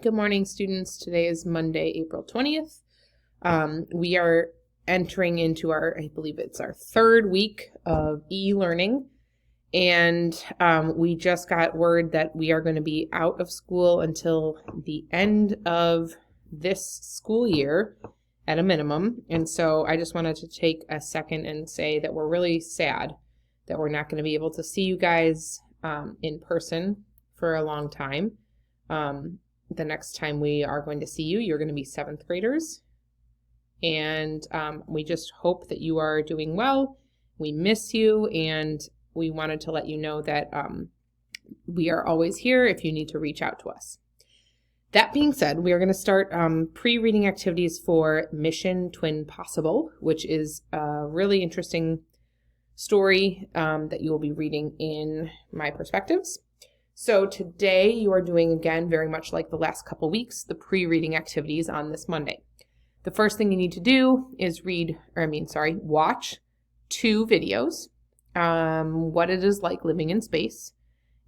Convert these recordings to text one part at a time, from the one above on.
Good morning, students. Today is Monday, April 20th. We are entering into I believe it's our third week of e-learning. And we just got word that we are going to be out of school until the end of this school year at a minimum. And so I just wanted to take a second and say that we're really sad that we're not going to be able to see you guys in person for a long time. The next time we are going to see you, you're going to be 7th graders. And we just hope that you are doing well. We miss you, and we wanted to let you know that we are always here if you need to reach out to us. That being said, we are going to start pre-reading activities for Mission Twin Possible, which is a really interesting story that you will be reading in My Perspectives. So today you are doing, again, very much like the last couple weeks, the pre-reading activities on this Monday. The first thing you need to do is watch 2 videos, What It Is Like Living in Space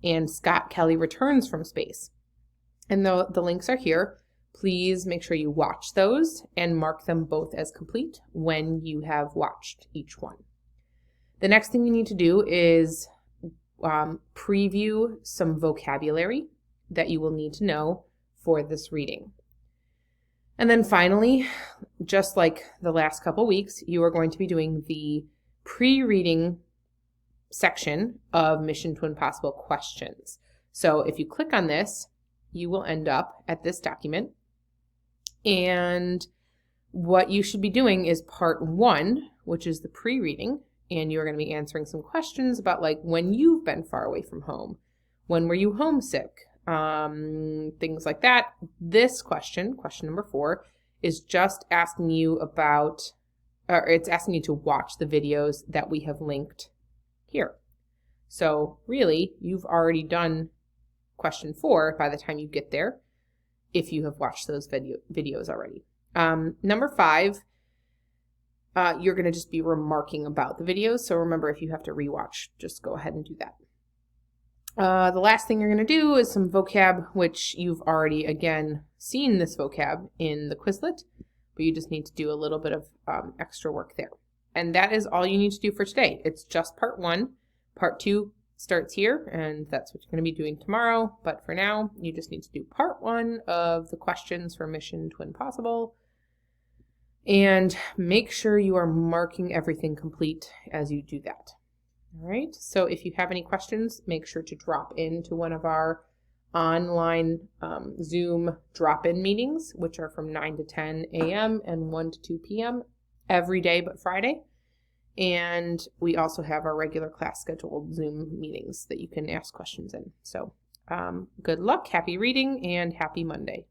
and Scott Kelly Returns from Space. And the links are here. Please make sure you watch those and mark them both as complete when you have watched each one. The next thing you need to do is preview some vocabulary that you will need to know for this reading. And then finally, just like the last couple weeks, you are going to be doing the pre-reading section of Mission Twin Possible questions. So if you click on this, you will end up at this document. And what you should be doing is part 1, which is the pre-reading. And you're going to be answering some questions about like when you've been far away from home, when were you homesick, things like that. This question number 4, is just asking you it's asking you to watch the videos that we have linked here. So really, you've already done question 4 by the time you get there, if you have watched those videos already. Number 5, you're going to just be remarking about the videos. So remember, if you have to rewatch, just go ahead and do that. The last thing you're going to do is some vocab, which you've already, again, seen this vocab in the Quizlet, but you just need to do a little bit of extra work there. And that is all you need to do for today. It's just part 1. Part 2 starts here, and that's what you're going to be doing tomorrow. But for now, you just need to do part 1 of the questions for Mission Twin Possible. And make sure you are marking everything complete as you do that. All right, so if you have any questions, make sure to drop into one of our online Zoom drop-in meetings, which are from 9 to 10 a.m. and 1 to 2 p.m. every day but Friday. And we also have our regular class scheduled Zoom meetings that you can ask questions in. So good luck, happy reading, and happy Monday.